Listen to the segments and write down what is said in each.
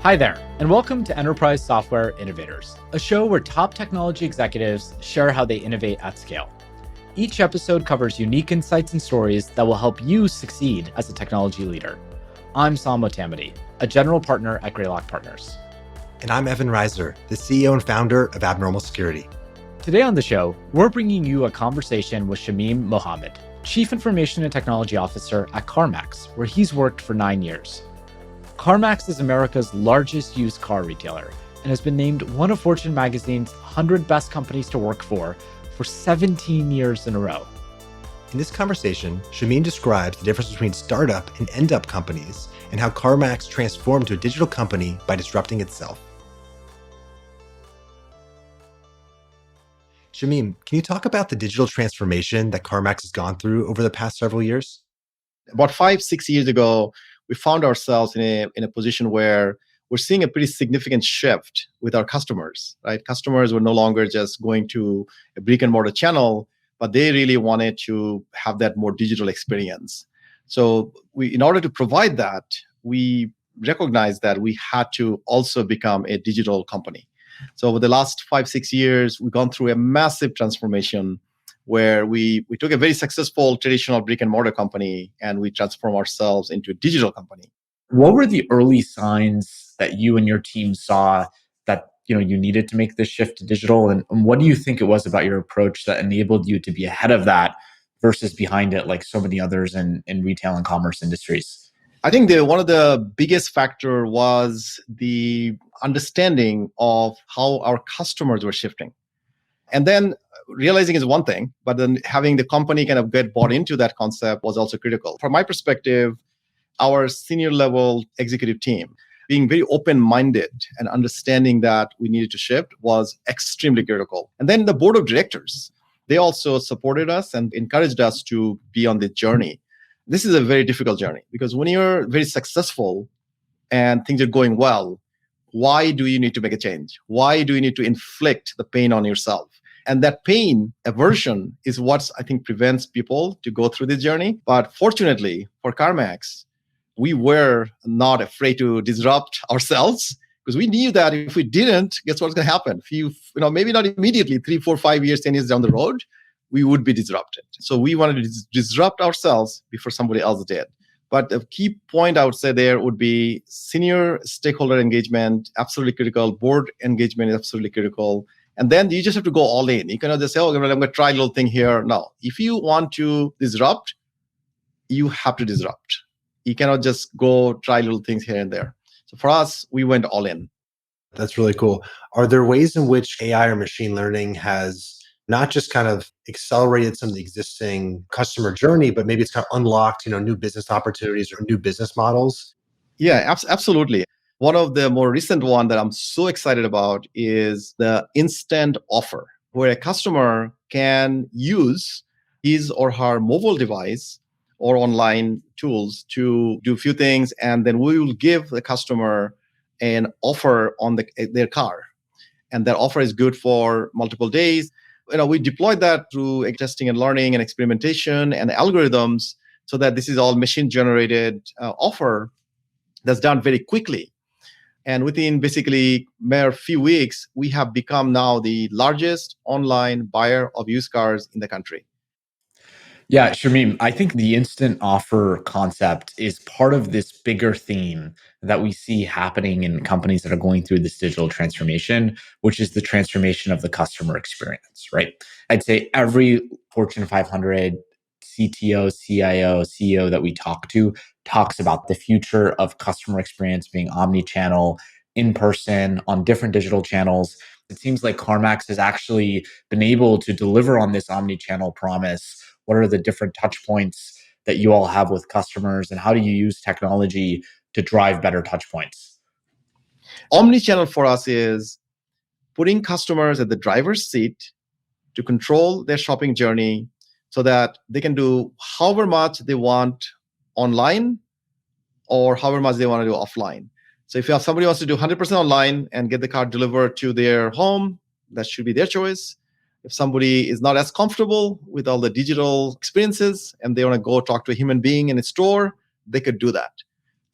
Hi there, and welcome to Enterprise Software Innovators, a show where top technology executives share how they innovate at scale. Each episode covers unique insights and stories that will help you succeed as a technology leader. I'm Saam Motamedi, a general partner at Greylock Partners. And I'm Evan Reiser, the CEO and founder of Abnormal Security. Today on the show, we're bringing you a conversation with Shamim Mohammad, Chief Information and Technology Officer at CarMax, where he's worked for 9 years. CarMax is America's largest used car retailer and has been named one of Fortune magazine's 100 best companies to work for 17 years in a row. In this conversation, Shamim describes the difference between startup and end-up companies and how CarMax transformed to a digital company by disrupting itself. Shamim, can you talk about the digital transformation that CarMax has gone through over the past several years? About 5-6 years ago, we found ourselves in a position where we're seeing a pretty significant shift with our customers, right? Customers were no longer just going to a brick and mortar channel, but they really wanted to have that more digital experience. So in order to provide that, we recognized that we had to also become a digital company. So over the last 5-6 years, we've gone through a massive transformation where we took a very successful traditional brick and mortar company and we transformed ourselves into a digital company. What were the early signs that you and your team saw that you needed to make this shift to digital? And what do you think it was about your approach that enabled you to be ahead of that versus behind it like so many others in retail and commerce industries? I think one of the biggest factor was the understanding of how our customers were shifting. And then realizing is one thing, but then having the company kind of get bought into that concept was also critical. From my perspective, our senior level executive team being very open-minded and understanding that we needed to shift was extremely critical. And then the board of directors, they also supported us and encouraged us to be on this journey. This is a very difficult journey because when you're very successful and things are going well, why do you need to make a change? Why do you need to inflict the pain on yourself? And that pain, aversion, is what I think prevents people to go through this journey. But fortunately for CarMax, we were not afraid to disrupt ourselves because we knew that if we didn't, guess what's going to happen? Maybe not immediately, 3, 4, 5 years, 10 years down the road, we would be disrupted. So we wanted to disrupt ourselves before somebody else did. But the key point I would say there would be senior stakeholder engagement, absolutely critical. Board engagement is absolutely critical. And then you just have to go all in. You cannot just say, I'm going to try a little thing here. No, if you want to disrupt, you have to disrupt. You cannot just go try little things here and there. So for us, we went all in. That's really cool. Are there ways in which AI or machine learning has not just kind of accelerated some of the existing customer journey, but maybe it's kind of unlocked, new business opportunities or new business models? Yeah, absolutely. One of the more recent one that I'm so excited about is the instant offer, where a customer can use his or her mobile device or online tools to do a few things, and then we will give the customer an offer on their car. And that offer is good for multiple days. We deployed that through testing and learning and experimentation and algorithms so that this is all machine-generated offer that's done very quickly. And within basically mere few weeks, we have become now the largest online buyer of used cars in the country. Yeah, Shamim, I think the instant offer concept is part of this bigger theme that we see happening in companies that are going through this digital transformation, which is the transformation of the customer experience, right? I'd say every Fortune 500 CTO, CIO, CEO that we talk to talks about the future of customer experience being omni-channel, in person, on different digital channels. It seems like CarMax has actually been able to deliver on this omni-channel promise. What are the different touch points that you all have with customers, and how do you use technology to drive better touch points? Omnichannel for us is putting customers at the driver's seat to control their shopping journey so that they can do however much they want online or however much they want to do offline. So if you have somebody who wants to do 100% online and get the car delivered to their home, that should be their choice. If somebody is not as comfortable with all the digital experiences and they want to go talk to a human being in a store, they could do that.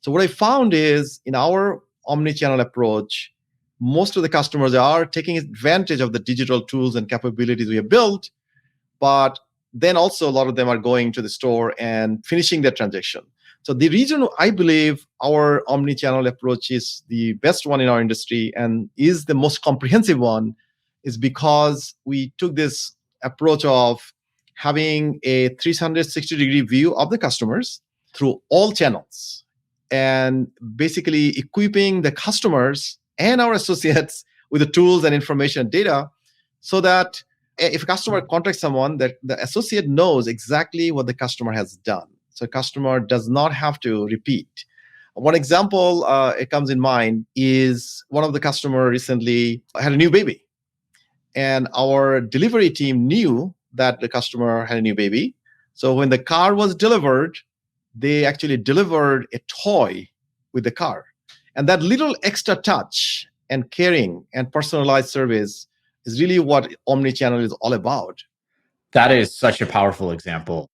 So what I found is in our omni-channel approach, most of the customers are taking advantage of the digital tools and capabilities we have built, but then also a lot of them are going to the store and finishing their transaction. So the reason I believe our omni-channel approach is the best one in our industry and is the most comprehensive one is because we took this approach of having a 360-degree view of the customers through all channels and basically equipping the customers and our associates with the tools and information and data so that if a customer contacts someone, that the associate knows exactly what the customer has done. So customer does not have to repeat. One example it comes in mind is one of the customer recently had a new baby. And our delivery team knew that the customer had a new baby. So when the car was delivered, they actually delivered a toy with the car. And that little extra touch and caring and personalized service is really what omnichannel is all about. That is such a powerful example.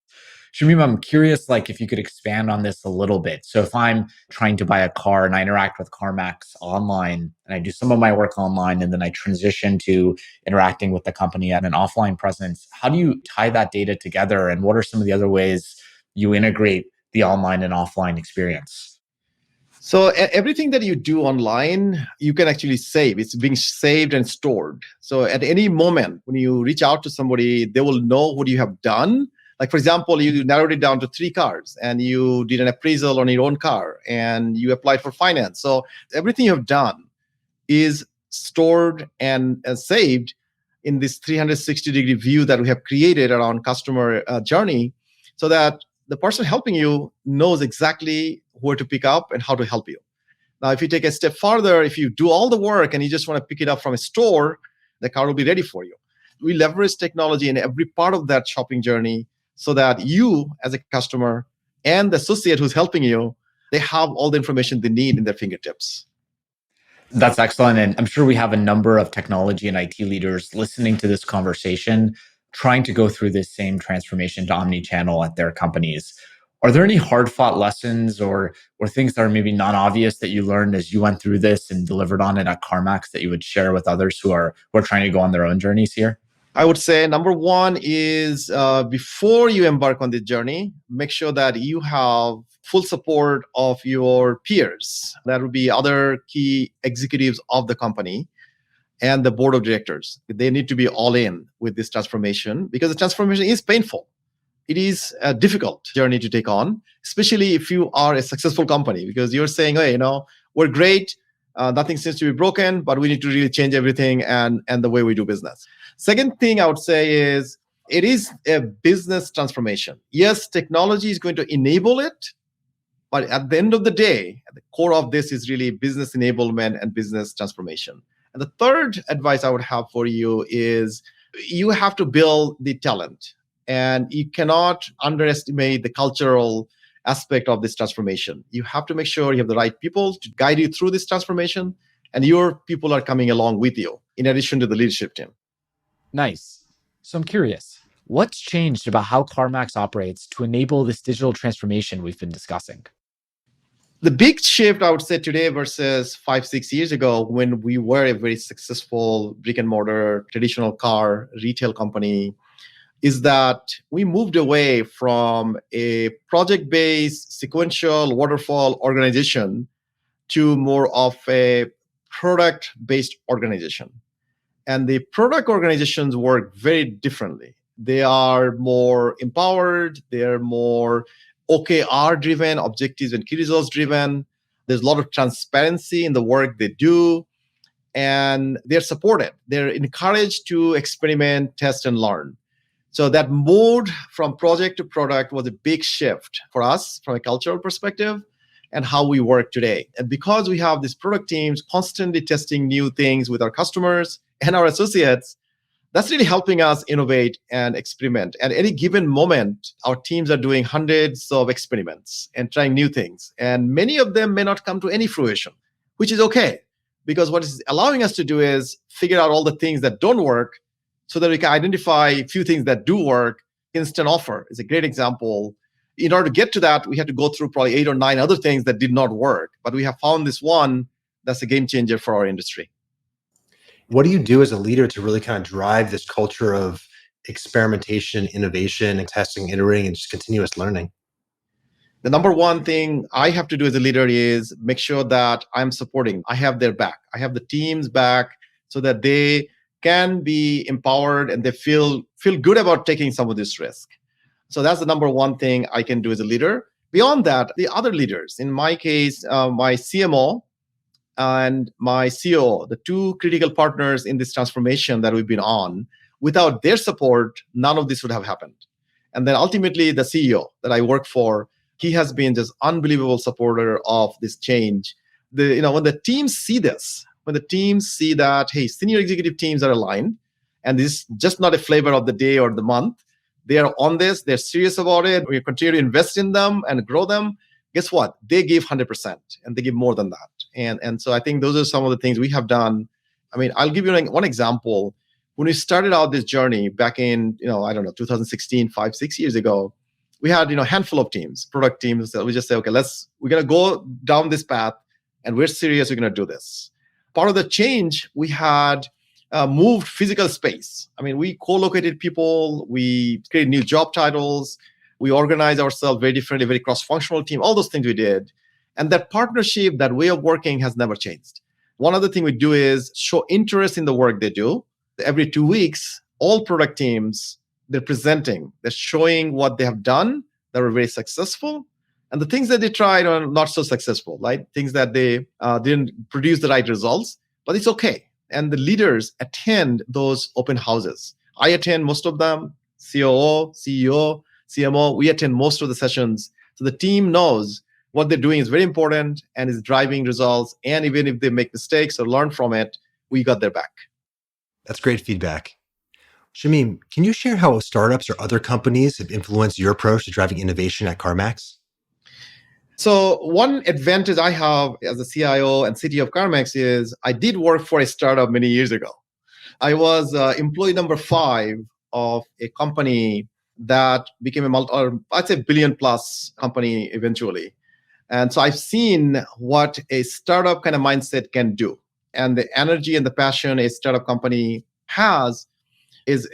Shamim, I'm curious, like, if you could expand on this a little bit. So if I'm trying to buy a car and I interact with CarMax online and I do some of my work online and then I transition to interacting with the company at an offline presence, how do you tie that data together? And what are some of the other ways you integrate the online and offline experience? So everything that you do online, you can actually save. It's being saved and stored. So at any moment when you reach out to somebody, they will know what you have done. Like, for example, you narrowed it down to 3 cars and you did an appraisal on your own car and you applied for finance. So everything you have done is stored and saved in this 360-degree view that we have created around customer journey so that the person helping you knows exactly where to pick up and how to help you. Now, if you take a step further, if you do all the work and you just want to pick it up from a store, the car will be ready for you. We leverage technology in every part of that shopping journey so that you, as a customer, and the associate who's helping you, they have all the information they need in their fingertips. That's excellent. And I'm sure we have a number of technology and IT leaders listening to this conversation, trying to go through this same transformation to omni-channel at their companies. Are there any hard-fought lessons or things that are maybe non-obvious that you learned as you went through this and delivered on it at CarMax that you would share with others who are trying to go on their own journeys here? I would say number one is before you embark on this journey, make sure that you have full support of your peers. That would be other key executives of the company and the board of directors. They need to be all in with this transformation because the transformation is painful. It is a difficult journey to take on, especially if you are a successful company because you're saying, hey, we're great. Nothing seems to be broken, but we need to really change everything and the way we do business. Second thing I would say is it is a business transformation. Yes, technology is going to enable it, but at the end of the day, at the core of this is really business enablement and business transformation. And the third advice I would have for you is you have to build the talent. And you cannot underestimate the cultural aspect of this transformation. You have to make sure you have the right people to guide you through this transformation, and your people are coming along with you, in addition to the leadership team. Nice. So I'm curious, what's changed about how CarMax operates to enable this digital transformation we've been discussing? The big shift, I would say, today versus 5-6 years ago, when we were a very successful brick and mortar traditional car retail company, is that we moved away from a project-based, sequential, waterfall organization to more of a product-based organization. And the product organizations work very differently. They are more empowered. They're more OKR-driven, objectives and key results-driven. There's a lot of transparency in the work they do. And they're supported. They're encouraged to experiment, test, and learn. So that move from project to product was a big shift for us from a cultural perspective and how we work today. And because we have these product teams constantly testing new things with our customers and our associates, that's really helping us innovate and experiment. At any given moment, our teams are doing hundreds of experiments and trying new things. And many of them may not come to any fruition, which is okay. Because what it's allowing us to do is figure out all the things that don't work so that we can identify a few things that do work. Instant offer is a great example. In order to get to that, we had to go through probably 8 or 9 other things that did not work. But we have found this one that's a game changer for our industry. What do you do as a leader to really kind of drive this culture of experimentation, innovation, and testing, iterating, and just continuous learning? The number one thing I have to do as a leader is make sure that I'm supporting. I have their back. I have the team's back so that they can be empowered and they feel good about taking some of this risk. So that's the number one thing I can do as a leader. Beyond that, the other leaders, in my case, my CMO and my CIO, the two critical partners in this transformation that we've been on, without their support, none of this would have happened. And then ultimately, the CEO that I work for, he has been just unbelievable supporter of this change. When the teams see this, when the teams see that, hey, senior executive teams are aligned, and this is just not a flavor of the day or the month, they are on this, they're serious about it, we continue to invest in them and grow them. Guess what? They give 100% and they give more than that. And so I think those are some of the things we have done. I mean, I'll give you one example. When we started out this journey back in, 2016, 6 years ago, we had, a handful of teams, product teams that we just say, okay, we're going to go down this path and we're serious, we're going to do this. Part of the change, we had moved physical space. I mean, we co-located people, we created new job titles, we organized ourselves very differently, very cross-functional team, all those things we did. And that partnership, that way of working has never changed. One other thing we do is show interest in the work they do. Every 2 weeks, all product teams, they're presenting, they're showing what they have done that were very successful, and the things that they tried are not so successful, right? Things that they didn't produce the right results, but it's okay. And the leaders attend those open houses. I attend most of them, COO, CEO, CMO, we attend most of the sessions. So the team knows what they're doing is very important and is driving results. And even if they make mistakes or learn from it, we got their back. That's great feedback. Shamim, can you share how startups or other companies have influenced your approach to driving innovation at CarMax? So one advantage I have as a CIO and CTO of CarMax is I did work for a startup many years ago. I was employee number 5 of a company that became I'd say billion plus company eventually. And so I've seen what a startup kind of mindset can do. And the energy and the passion a startup company has is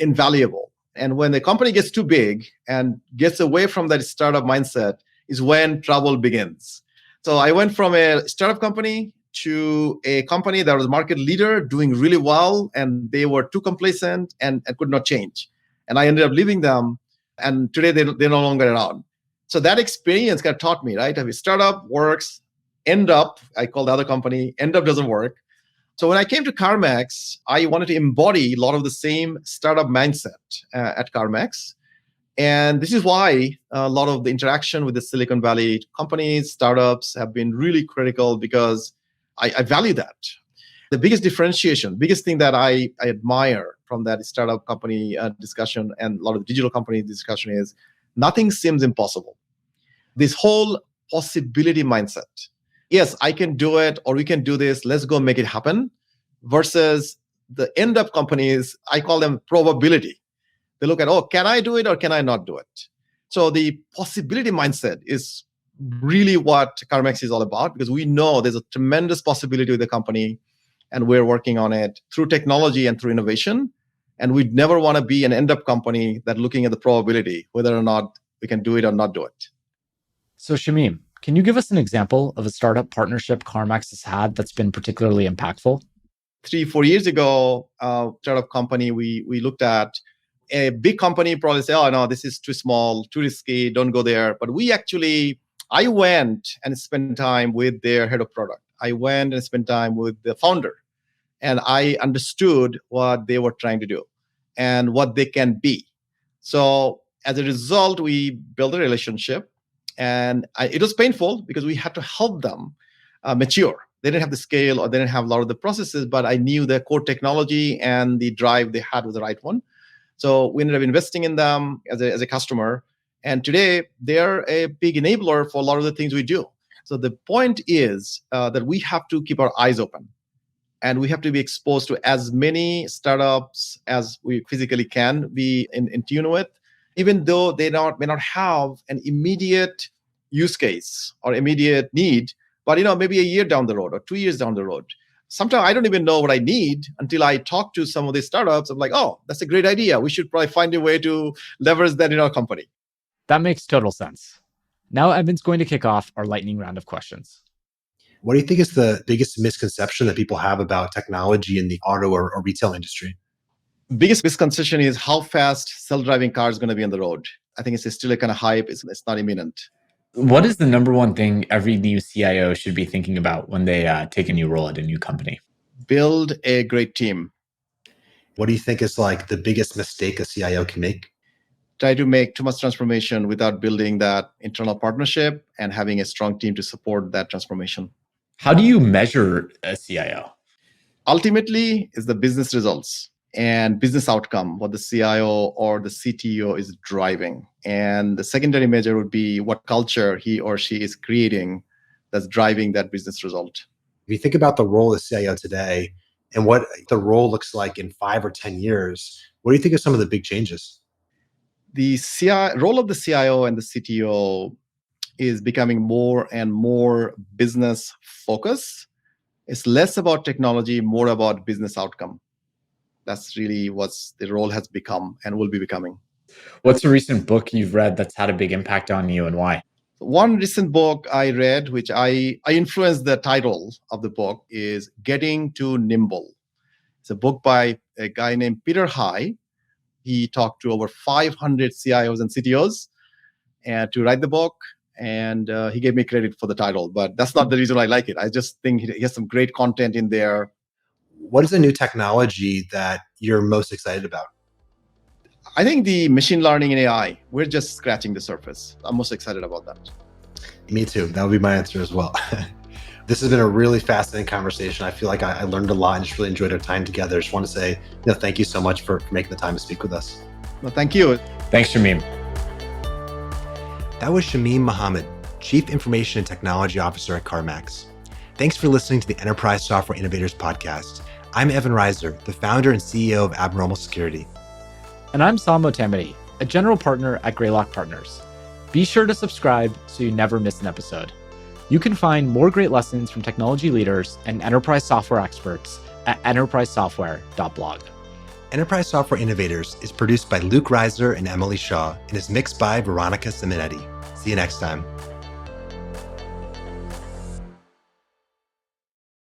invaluable. And when the company gets too big and gets away from that startup mindset is when trouble begins. So I went from a startup company to a company that was market leader doing really well, and they were too complacent and could not change. And I ended up leaving them, and today they're no longer around. So that experience kind of taught me, right? If a startup works, end up, I call the other company, end up doesn't work. So when I came to CarMax, I wanted to embody a lot of the same startup mindset at CarMax. And this is why a lot of the interaction with the Silicon Valley companies, startups have been really critical because I value that. The biggest differentiation, biggest thing that I admire from that startup company discussion and a lot of digital company discussion is nothing seems impossible. This whole possibility mindset. Yes, I can do it, or we can do this. Let's go make it happen. Versus the end up companies, I call them probability. They look at, can I do it or can I not do it? So the possibility mindset is really what CarMax is all about, because we know there's a tremendous possibility with the company and we're working on it through technology and through innovation. And we'd never want to be an end up company that looking at the probability, whether or not we can do it or not do it. So Shamim, can you give us an example of a startup partnership CarMax has had that's been particularly impactful? 3-4 years ago, startup company we looked at, a big company probably say, no, this is too small, too risky, don't go there. But I went and spent time with their head of product. I went and spent time with the founder. And I understood what they were trying to do and what they can be. So as a result, we built a relationship. And it was painful because we had to help them mature. They didn't have the scale or they didn't have a lot of the processes, but I knew the core technology and the drive they had was the right one. So we ended up investing in them as a customer. And today, they're a big enabler for a lot of the things we do. So the point is that we have to keep our eyes open. And we have to be exposed to as many startups as we physically can be in tune with, even though they may not have an immediate use case or immediate need, But maybe a year down the road or 2 years down the road, sometimes I don't even know what I need until I talk to some of these startups. I'm like, oh, that's a great idea. We should probably find a way to leverage that in our company. That makes total sense. Now Evan's going to kick off our lightning round of questions. What do you think is the biggest misconception that people have about technology in the auto or retail industry? Biggest misconception is how fast self-driving cars going to be on the road. I think it's still a kind of hype. It's not imminent. What is the number one thing every new CIO should be thinking about when they take a new role at a new company? Build a great team. What do you think is like the biggest mistake a CIO can make? Try to make too much transformation without building that internal partnership and having a strong team to support that transformation. How do you measure a CIO? Ultimately, is the business results and business outcome, what the CIO or the CTO is driving. And the secondary measure would be what culture he or she is creating that's driving that business result. If you think about the role of CIO today and what the role looks like in 5 or 10 years, what do you think are some of the big changes? The role of the CIO and the CTO is becoming more and more business focused. It's less about technology, more about business outcome. That's really what the role has become and will be becoming. What's a recent book you've read that's had a big impact on you and why? One recent book I read, which I influenced the title of the book, is Getting to Nimble. It's a book by a guy named Peter High. He talked to over 500 CIOs and CTOs and to write the book. And he gave me credit for the title, but that's not the reason I like it. I just think he has some great content in there. What is the new technology that you're most excited about? I think the machine learning and AI, we're just scratching the surface. I'm most excited about that. Me too. That would be my answer as well. This has been a really fascinating conversation. I feel like I learned a lot and just really enjoyed our time together. I just want to say, thank you so much for making the time to speak with us. Well, thank you. Thanks, Shamim. That was Shamim Mohammad, Chief Information and Technology Officer at CarMax. Thanks for listening to the Enterprise Software Innovators podcast. I'm Evan Reiser, the founder and CEO of Abnormal Security. And I'm Saam Motamedi, a general partner at Greylock Partners. Be sure to subscribe so you never miss an episode. You can find more great lessons from technology leaders and enterprise software experts at enterprisesoftware.blog. Enterprise Software Innovators is produced by Luke Reiser and Emily Shaw and is mixed by Veronica Simonetti. See you next time.